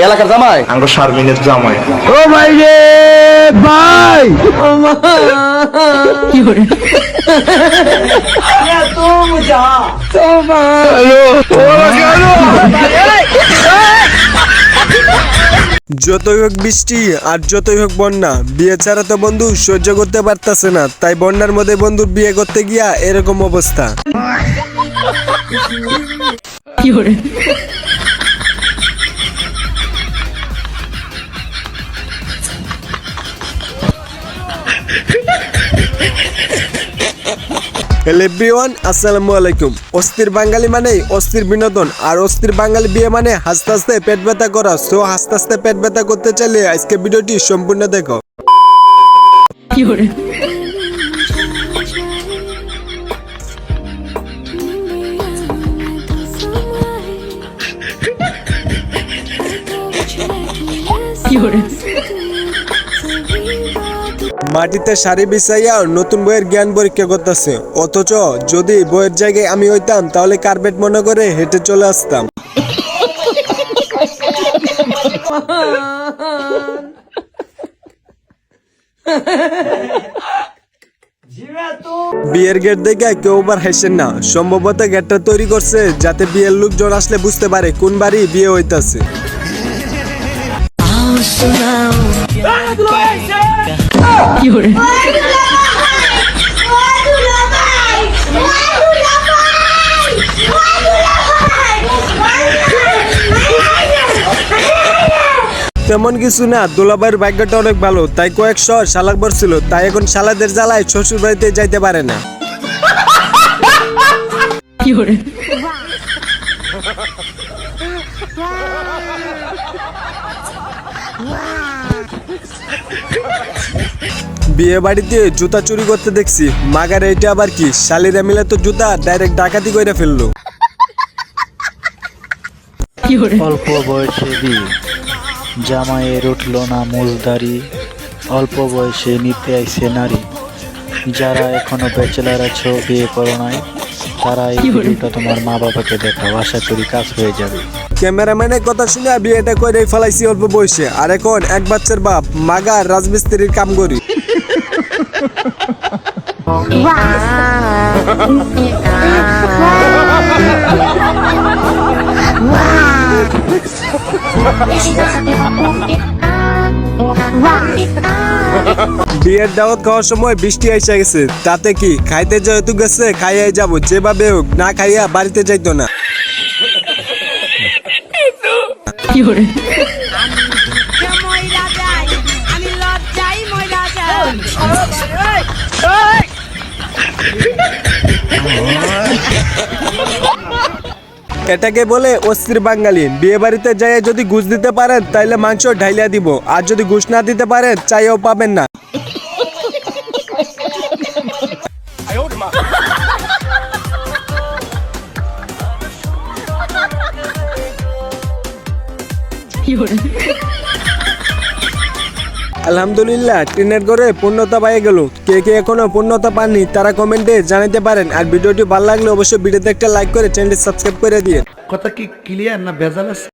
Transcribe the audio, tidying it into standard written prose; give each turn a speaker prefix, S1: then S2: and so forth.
S1: এলাকার জামাই
S2: আঙ্গ শারমিনের জামাই।
S1: ও ভাই রে ভাই
S3: যতই হোক বৃষ্টি আর যতই হোক বন্যা, বিয়ে ছাড়া তো বন্ধু সহ্য করতে পারতাছে না, তাই বন্যার মধ্যে বন্ধু বিয়ে করতে গিয়া এরকম অবস্থা। হ্যালো এভরিওয়ান, আসসালামু আলাইকুম। অস্থির বাঙালি মানে অস্থির বিনোদন, আর অস্থির বাঙালি বিয়ে মানে হাসতে হাসতে পেট ব্যথা করা। সো হাসতে হাসতে পেট ব্যথা করতে চাইলে আজকে ভিডিওটি সম্পূর্ণ দেখো। মাটিতে শাড়ি বিছাইয়া নতুন বইয়ের জ্ঞান পরীক্ষা করতেছে, অথচ যদি বইয়ের জায়গায় আমি হইতাম তাহলে কার্পেট মনে করে হেঁটে চলে আসতাম। বিয়ের গেট দেখে কেউ আবার হাসেন না, সম্ভবত গেটটা তৈরি করছে যাতে বিয়ের লোকজন আসলে বুঝতে পারে কোন বাড়ি বিয়ে হইতাছে। তেমন কিছু না, দুলাভাইয়ের ভাগ্যটা অনেক ভালো, তাই কয়েকশো শালাক ছিল, তাই এখন শালাদের জ্বালায় শ্বশুর বাড়িতে যাইতে পারে না। বিয়ে বাড়িতে জুতা চুরি করতে দেখছি, মাগার এটা আবার কি? শালিরা মিলে তো জুতা ডাইরেক্ট ডাকাতি করে ফেললো।
S4: অল্প বয়সে বিয়ে, জামাইয়ের উঠল না মূলধারি, অল্প বয়সে নিতে আইছে নারী। যারা এখনো ব্যাচেলার আছো, বিয়ে করো নাই, তারা এই ভিডিওটা তোমার মা বাবাকে দেখাও, আশা করি কাজ হয়ে যাবে।
S3: ক্যামেরাম্যানের কথা শুনে বিয়েটা করে ফেলাইছি অল্প বয়সে, আর এখন এক বাচ্চার বাপ, মাগার রাজমিস্ত্রির কাম করি। বিয়ের দাওয়াত খাওয়ার সময় বৃষ্টি এসে গেছে, তাতে কি? খাইতে যেহেতু গেছে খাইয়াই যাবো, যেভাবে হোক, না খাইয়া বাড়িতে যাইতো না। এটাকে বলে অস্থির বাঙালি। বিয়ে বাড়িতে যাই যদি ঘুষ দিতে পারেন তাইলে মাংস ঢাইলিয়া দিব, আর যদি ঘুষ না দিতে পারেন চাইও পাবেন না। আলহামদুলিল্লাহ, টিনের ঘরে পূর্ণতা পেয়ে গেল। কে কে এখনো পূর্ণতা পাননি তারা কমেন্টে জানাতে পারেন। আর ভিডিওটি ভালো লাগলে অবশ্যই ভিডিওতে একটা লাইক করে চ্যানেলটি সাবস্ক্রাইব করে দিয়ে।
S5: কথা কি ক্লিয়ার না ভেজাল আছে?